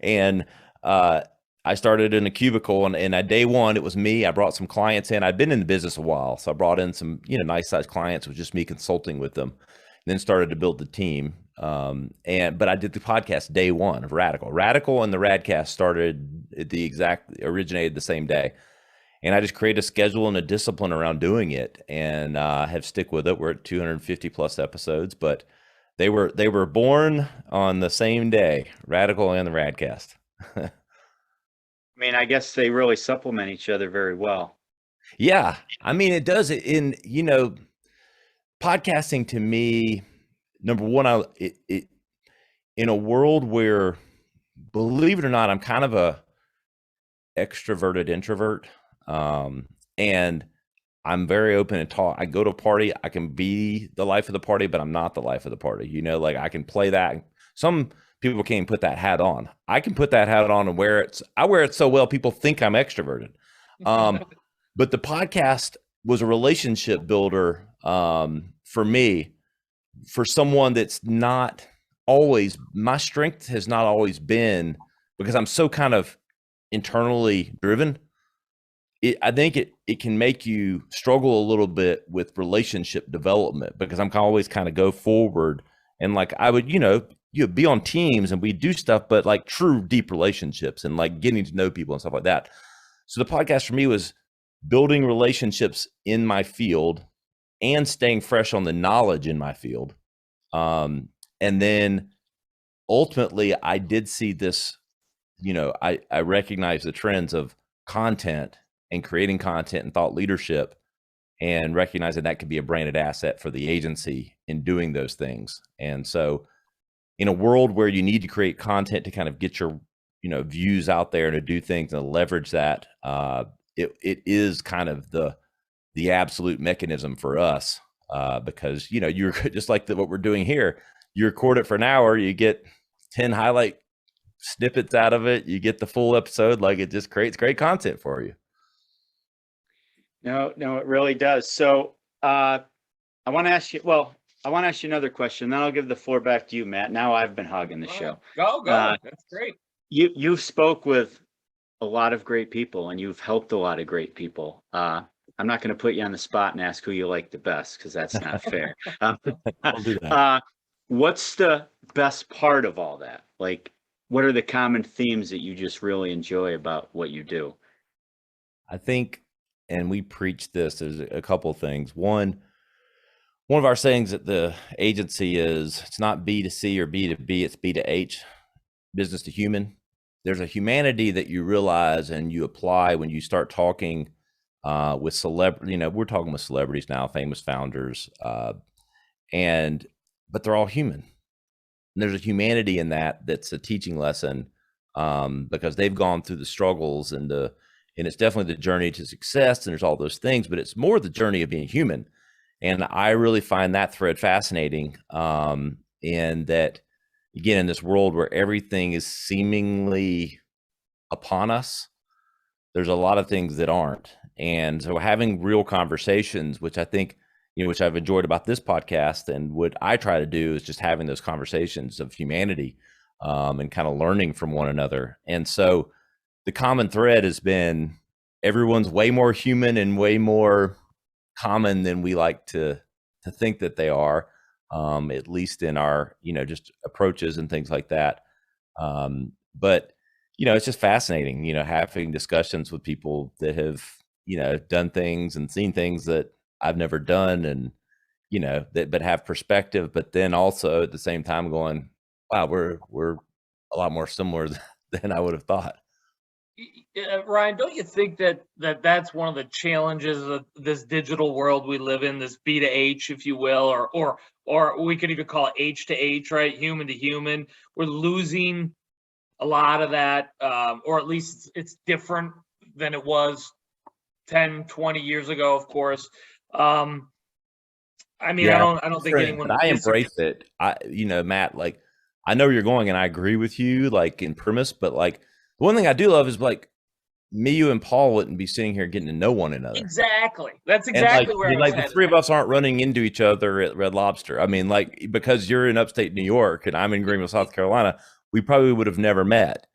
S3: And I started in a cubicle, and at day one, it was me. I brought some clients in. I'd been in the business a while, so I brought in some nice sized clients with just me consulting with them, and then started to build the team. But I did the podcast day one of Radical and the Radcast originated the same day. And I just created a schedule and a discipline around doing it, and have stick with it. We're at 250 plus episodes, but they were born on the same day, Radical and the Radcast.
S2: I mean, I guess they really supplement each other very well.
S3: Yeah. I mean, it does. Podcasting to me, number one, in a world where, believe it or not, I'm kind of a extroverted introvert. And I'm very open and talk. I go to a party, I can be the life of the party, but I'm not the life of the party. Like I can play that. Some people can't put that hat on. I can put that hat on and wear it. I wear it so well, people think I'm extroverted. But the podcast was a relationship builder, for me, for someone that's not always, my strength has not always been, because I'm so kind of internally driven. I think it can make you struggle a little bit with relationship development, because I'm always kind of go forward, and like I would, you'd be on teams and we do stuff, but like true deep relationships and like getting to know people and stuff like that. So the podcast for me was building relationships in my field and staying fresh on the knowledge in my field. And then ultimately I did see this I recognize the trends of content and creating content and thought leadership, and recognize that could be a branded asset for the agency in doing those things. And so in a world where you need to create content to kind of get your, views out there and to do things and leverage that, it is kind of the absolute mechanism for us, because, you're just like what we're doing here. You record it for an hour, you get 10 highlight snippets out of it, you get the full episode. Like, it just creates great content for you.
S2: No, it really does. So I want to ask you another question, then I'll give the floor back to you, Matt. Now I've been hogging the show.
S4: Go. That's great.
S2: You've spoke with a lot of great people, and you've helped a lot of great people. I'm not going to put you on the spot and ask who you like the best, because that's not fair.
S3: I'll do that.
S2: What's the best part of all that? Like, what are the common themes that you just really enjoy about what you do?
S3: I think, and we preach this, there's a couple of things. One of our sayings at the agency is, it's not B2C or B2B, it's B2H, business to human. There's a humanity that you realize and you apply when you start talking with celebrity. We're talking with celebrities now, famous founders, but they're all human. And there's a humanity in that's a teaching lesson, because they've gone through the struggles and it's definitely the journey to success, and there's all those things, but it's more the journey of being human. And I really find that thread fascinating. And that, again, in this world where everything is seemingly upon us, there's a lot of things that aren't. And so having real conversations, which I think, which I've enjoyed about this podcast, and what I try to do is just having those conversations of humanity, and kind of learning from one another. And so the common thread has been, everyone's way more human and way more common than we like to think that they are, at least in our, just approaches and things like that. But, it's just fascinating, having discussions with people that have, done things and seen things that I've never done, and, but have perspective, but then also at the same time going, wow, we're a lot more similar than I would have thought.
S4: Ryan, don't you think that's one of the challenges of this digital world we live in, this B to H, if you will, or we could even call it H to H, right? Human to human. We're losing a lot of that, or at least it's different than it was 10, 20 years ago, of course. I don't think anyone.
S3: But I embrace it. Matt, like, I know where you're going, and I agree with you, like, in premise, but like, the one thing I do love is, like, me, you, and Paul wouldn't be sitting here getting to know one another.
S4: Exactly. That's exactly where I'm
S3: the three of us aren't running into each other at Red Lobster. I mean, like, because you're in upstate New York and I'm in Greenville, South Carolina, we probably would have never met.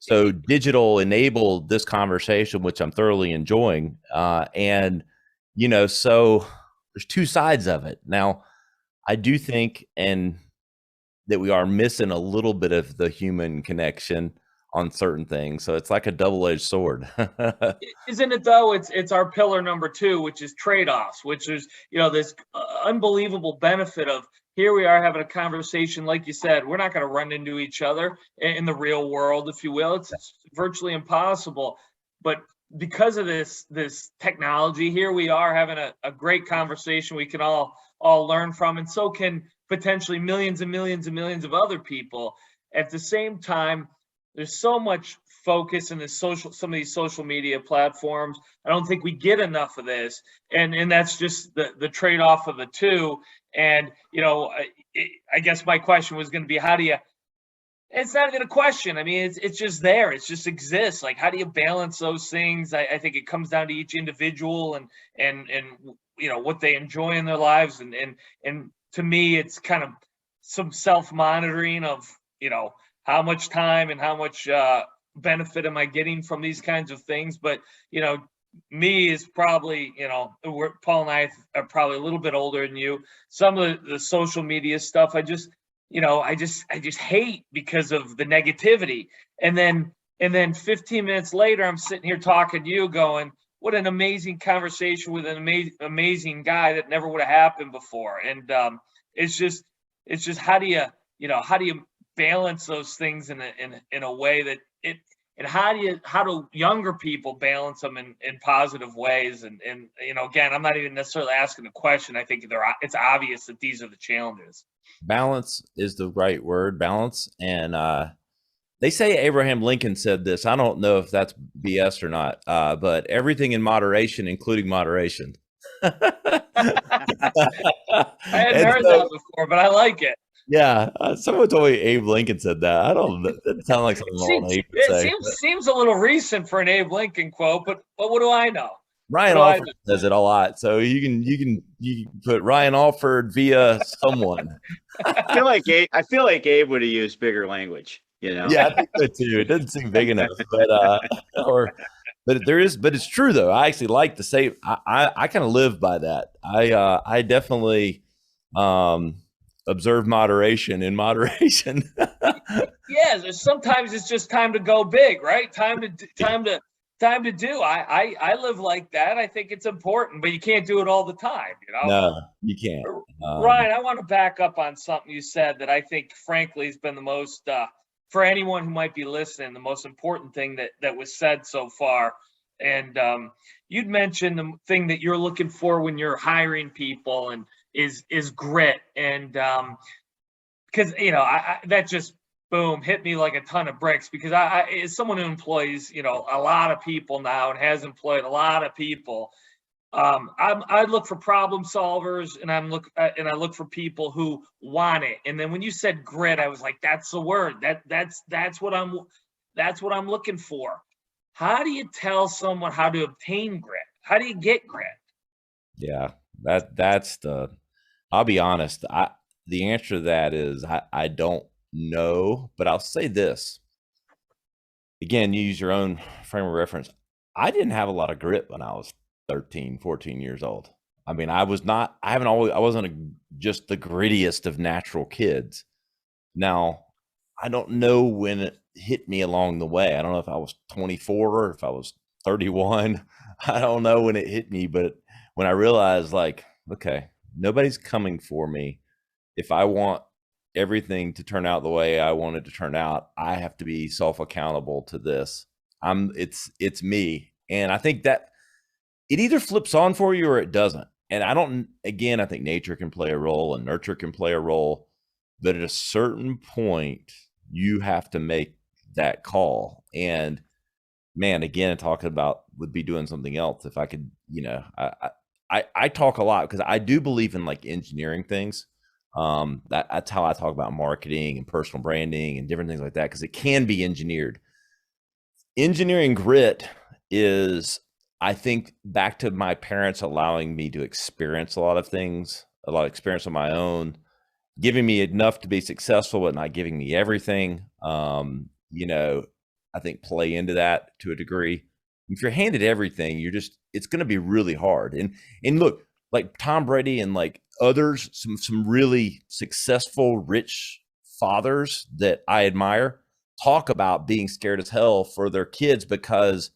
S3: So digital enabled this conversation, which I'm thoroughly enjoying. And, so there's two sides of it. Now, I do think that we are missing a little bit of the human connection on certain things. So it's like a double-edged sword.
S4: Isn't it though? It's our pillar number 2, which is trade-offs, which is, this unbelievable benefit of, here we are having a conversation. Like you said, we're not going to run into each other in the real world, if you will. It's virtually impossible. But because of this technology, here we are having a great conversation we can all learn from, and so can potentially millions and millions and millions of other people. At the same time, there's so much focus in some of these social media platforms. I don't think we get enough of this, and that's just the trade-off of the two. And I guess my question was going to be, how do you? It's not even a question. I mean, it's just there. It just exists. Like, how do you balance those things? I think it comes down to each individual and what they enjoy in their lives, and to me, it's kind of some self-monitoring of how much time and how much benefit am I getting from these kinds of things. But me is probably, Paul and I are probably a little bit older than you. Some of the social media stuff, I just hate because of the negativity. And then 15 minutes later, I'm sitting here talking to you going, what an amazing conversation with an amazing guy that never would have happened before. And it's just how do you balance those things in a way that it, and how do younger people balance them in positive ways? And again, I'm not even necessarily asking a question. I think it's obvious that these are the challenges.
S3: Balance is the right word, balance. And they say Abraham Lincoln said this. I don't know if that's BS or not, but everything in moderation, including moderation.
S4: I hadn't heard that before, but I like it.
S3: Yeah, someone told me Abe Lincoln said that. I don't. That sounds like something old Abe would say.
S4: Seems a little recent for an Abe Lincoln quote, but what do I know?
S3: Ryan Alford says it a lot, so you can put Ryan Alford via someone.
S2: I feel like Abe would have used bigger language.
S3: Yeah, I think so too. It doesn't seem big enough, but it's true though. I actually like to say I kind of live by that. I definitely observe moderation in moderation.
S4: Yeah, sometimes it's just time to go big, right? Time to do. I live like that. I think it's important, but you can't do it all the time.
S3: No, you can't.
S4: Ryan, I want to back up on something you said that I think, frankly, has been the most for anyone who might be listening, the most important thing that was said so far. And you'd mentioned the thing that you're looking for when you're hiring people and is grit. And because that just boom hit me like a ton of bricks, because I as someone who employs a lot of people now and has employed a lot of people, I look for problem solvers, and I look for people who want it. And then when you said grit, I was like, that's the word. That's what I'm looking for. How do you tell someone how to obtain grit? How do you get grit?
S3: Yeah, that's I'll be honest. The answer to that is I don't know, but I'll say this. Again, use your own frame of reference. I didn't have a lot of grit when I was 13, 14 years old. I mean, I wasn't just the grittiest of natural kids. Now, I don't know when it hit me along the way. I don't know if I was 24 or if I was 31. I don't know when it hit me, but when I realized, like, okay, nobody's coming for me. If I want everything to turn out the way I want it to turn out, I have to be self-accountable to this. It's me. And I think that it either flips on for you or it doesn't. And I think nature can play a role and nurture can play a role, but at a certain point, you have to make that call. And man, again, talking about would be doing something else. If I could, I talk a lot because I do believe in like engineering things. That's how I talk about marketing and personal branding and different things like that, because it can be engineered. Engineering grit is, I think, back to my parents allowing me to experience a lot of things, a lot of experience on my own, giving me enough to be successful, but not giving me everything. I think play into that to a degree. If you're handed everything, it's going to be really hard. And look, like Tom Brady and like others, some really successful, rich fathers that I admire talk about being scared as hell for their kids because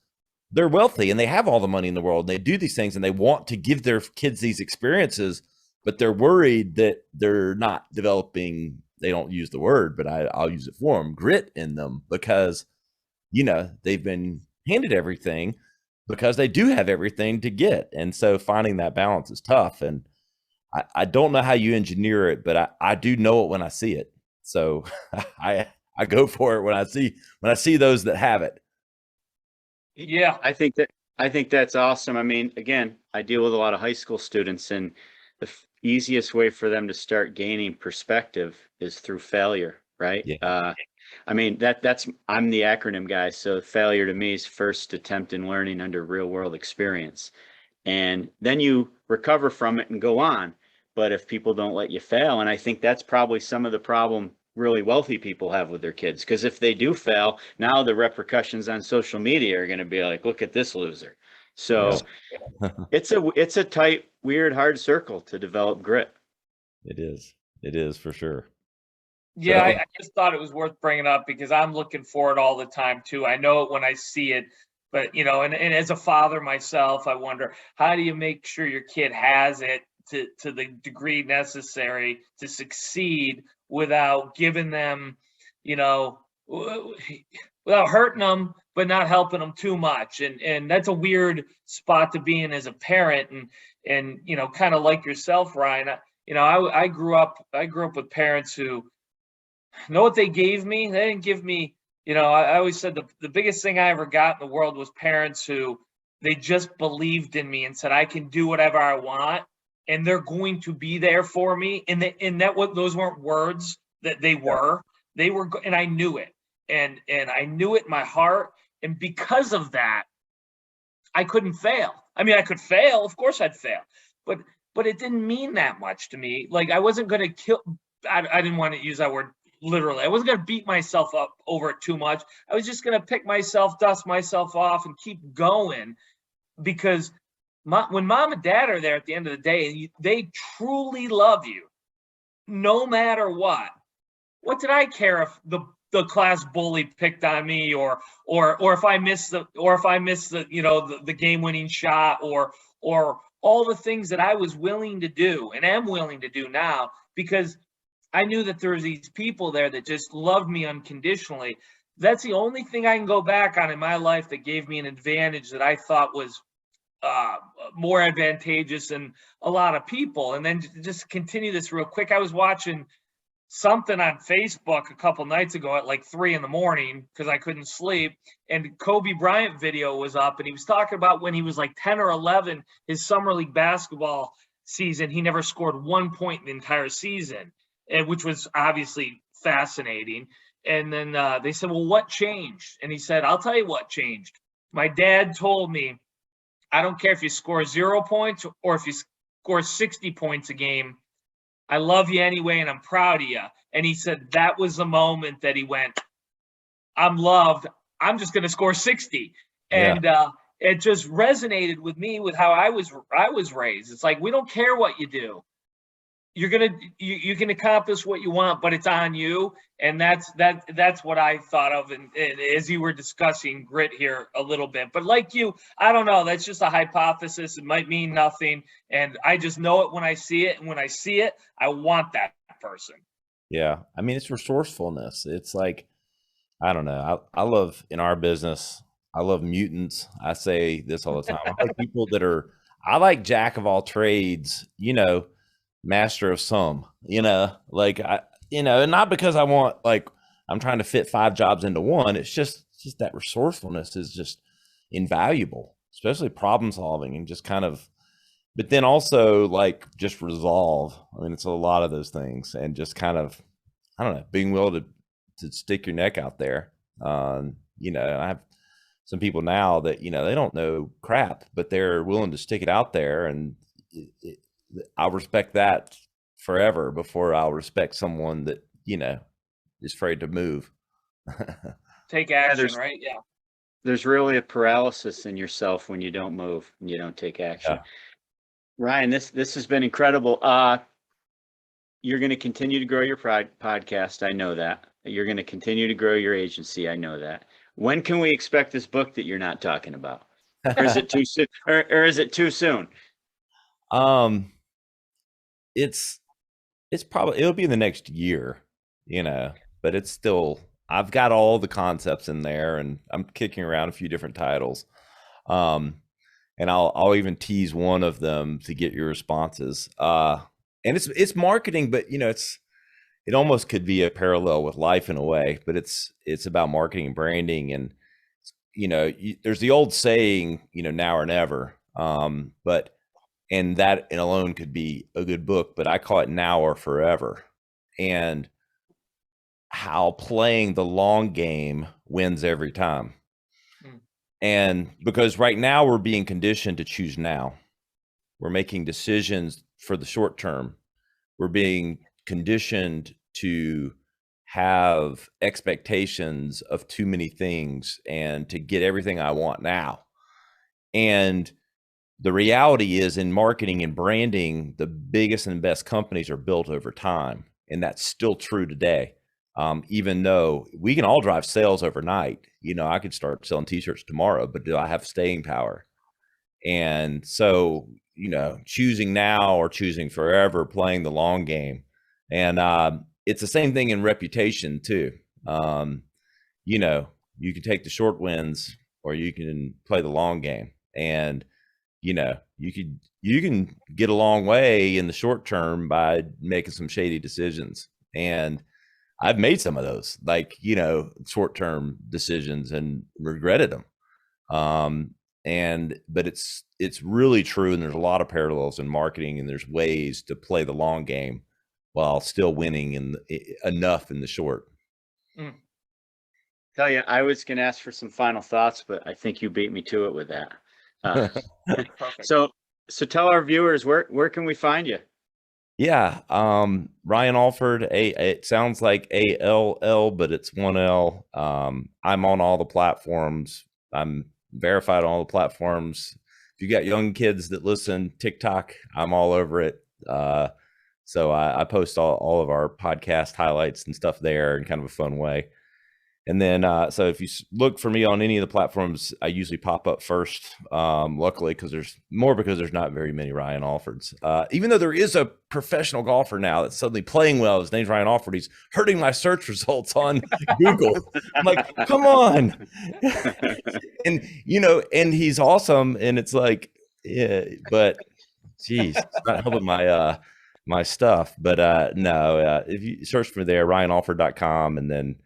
S3: they're wealthy and they have all the money in the world. And they do these things and they want to give their kids these experiences, but they're worried that they're not developing, they don't use the word, but I'll use it for them, grit in them, because, they've been handed everything because they do have everything to get. And so finding that balance is tough. And I don't know how you engineer it, but I do know it when I see it. So I go for it when I see those that have it.
S4: Yeah,
S2: I think that's awesome. I mean, again, I deal with a lot of high school students, and the easiest way for them to start gaining perspective is through failure, right?
S3: Yeah.
S2: I'm the acronym guy. So failure to me is first attempt in learning under real world experience. And then you recover from it and go on. But if people don't let you fail, and I think that's probably some of the problem really wealthy people have with their kids, because if they do fail, now the repercussions on social media are going to be like, look at this loser. So it's a tight, weird, hard circle to develop grit.
S3: It is for sure.
S4: Yeah, I just thought it was worth bringing up because I'm looking for it all the time too. I know it when I see it, but and as a father myself, I wonder, how do you make sure your kid has it to the degree necessary to succeed without giving them you know, without hurting them, but not helping them too much. And that's a weird spot to be in as a parent. And you know, kind of like yourself, Ryan. I grew up with parents who know what they gave me. They didn't give me, I always said the biggest thing I ever got in the world was parents who they just believed in me and said, I can do whatever I want and they're going to be there for me. And those weren't words, that they were, and I knew it. And I knew it in my heart. And because of that, I couldn't fail. I mean, I could fail. Of course I'd fail, but it didn't mean that much to me. Like I wasn't going to kill. I didn't want to use that word literally. I wasn't going to beat myself up over it too much. I was just going to pick myself, dust myself off and keep going, because when mom and dad are there at the end of the day, they truly love you no matter what. What did I care if the class bully picked on me or if I missed the game-winning shot or all the things that I was willing to do and am willing to do now, because I knew that there was these people there that just loved me unconditionally. That's the only thing I can go back on in my life that gave me an advantage that I thought was more advantageous than a lot of people. And then just continue this real quick. I was watching something on Facebook a couple nights ago at like 3 a.m. because I couldn't sleep. And Kobe Bryant video was up, and he was talking about when he was like 10 or 11, his summer league basketball season, he never scored 1 point in the entire season, which was obviously fascinating. And then they said, well, what changed? And he said, I'll tell you what changed. My dad told me, I don't care if you score 0 points or if you score 60 points a game, I love you anyway, and I'm proud of you. And he said that was the moment that he went, I'm loved. I'm just going to score 60. And it just resonated with me with how I was raised. It's like, we don't care what you do. You can accomplish what you want, but it's on you. And that's what I thought of. And as you were discussing grit here a little bit, but like you, I don't know, that's just a hypothesis. It might mean nothing. And I just know it when I see it. And when I see it, I want that person.
S3: Yeah. I mean, it's resourcefulness. It's like, I don't know. I love, in our business, I love mutants. I say this all the time. I like people I like jack of all trades, master of some, like and not because I want, like, I'm trying to fit 5 jobs into one. It's just that resourcefulness is just invaluable, especially problem solving and just kind of, but then also like just resolve. I mean, it's a lot of those things, and just kind of, I don't know, being willing to stick your neck out there. I have some people now that, they don't know crap, but they're willing to stick it out there, and I'll respect that forever before I'll respect someone that, is afraid to move.
S4: Take action, right? Yeah.
S2: There's really a paralysis in yourself when you don't move and you don't take action. Yeah. Ryan, this has been incredible. You're going to continue to grow your podcast. I know that. You're going to continue to grow your agency. I know that. When can we expect this book that you're not talking about? Or is it too soon? Or is it too soon?
S3: It's probably, it'll be in the next year, but it's still, I've got all the concepts in there, and I'm kicking around a few different titles. And I'll even tease one of them to get your responses. And it's marketing, but it almost could be a parallel with life in a way, but it's about marketing and branding. And, there's the old saying, now or never. And that alone could be a good book, but I call it now or forever. And how playing the long game wins every time. And because right now we're being conditioned to choose now. We're making decisions for the short term. We're being conditioned to have expectations of too many things and to get everything I want now. And the reality is, in marketing and branding, the biggest and best companies are built over time. And that's still true today. Even though we can all drive sales overnight, I could start selling t-shirts tomorrow, but do I have staying power? And so, choosing now or choosing forever, playing the long game. And it's the same thing in reputation too. You know, you can take the short wins or you can play the long game. And, you know, you can get a long way in the short term by making some shady decisions. And I've made some of those, like, you know, short term decisions and regretted them. But it's really true. And there's a lot of parallels in marketing, and there's ways to play the long game while still winning enough in the short.
S2: Tell you, I was going to ask for some final thoughts, but I think you beat me to it with that. So tell our viewers, where can we find you?
S3: Yeah. Ryan Alford, it sounds like ALL, but it's 1L. I'm on all the platforms. I'm verified on all the platforms. If you got young kids that listen, TikTok, I'm all over it. So I post all of our podcast highlights and stuff there in kind of a fun way. And then, so if you look for me on any of the platforms, I usually pop up first. Luckily, because there's not very many Ryan Alfords. Even though there is a professional golfer now that's suddenly playing well, his name's Ryan Alford. He's hurting my search results on Google. I'm like, come on. And, you know, and he's awesome. And it's like, yeah, but geez, it's not helping my stuff. But no, if you search for there, ryanalford.com, and then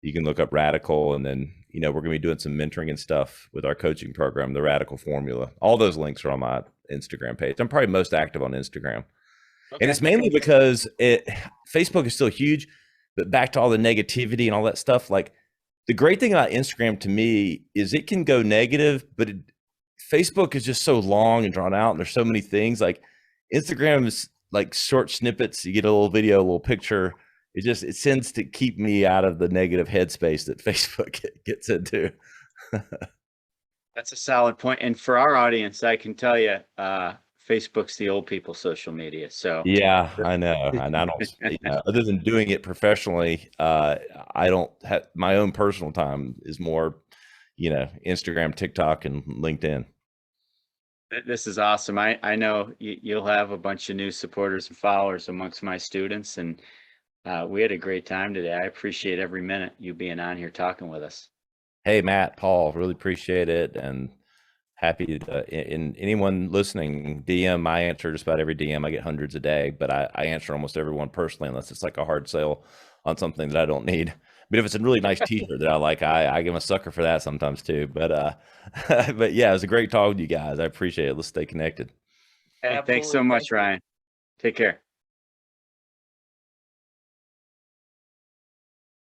S3: you can look up Radical, and then, you know, we're going to be doing some mentoring and stuff with our coaching program, the Radical Formula. All those links are on my Instagram page. I'm probably most active on Instagram. Okay. And it's mainly because Facebook is still huge, but back to all the negativity and all that stuff. Like, the great thing about Instagram to me is it can go negative, but Facebook is just so long and drawn out, and there's so many things. Like, Instagram is like short snippets. You get a little video, a little picture. It tends to keep me out of the negative headspace that Facebook gets into.
S2: That's a solid point. And for our audience, I can tell you, Facebook's the old people's social media. So
S3: yeah, I know. And I don't, you know, other than doing it professionally, I don't have my own personal time is more, you know, Instagram, TikTok, and LinkedIn.
S2: This is awesome. I know you'll have a bunch of new supporters and followers amongst my students, and we had a great time today. I appreciate every minute you being on here talking with us.
S3: Hey, Matt, Paul, really appreciate it. And happy to, anyone listening, DM, I answer just about every DM. I get hundreds a day, but I answer almost everyone personally, unless it's like a hard sale on something that I don't need. But if it's a really nice t-shirt that I like, I give a sucker for that sometimes too. But yeah, it was a great talk with you guys. I appreciate it. Let's stay connected.
S2: Hey, thanks so much, Ryan. Take care.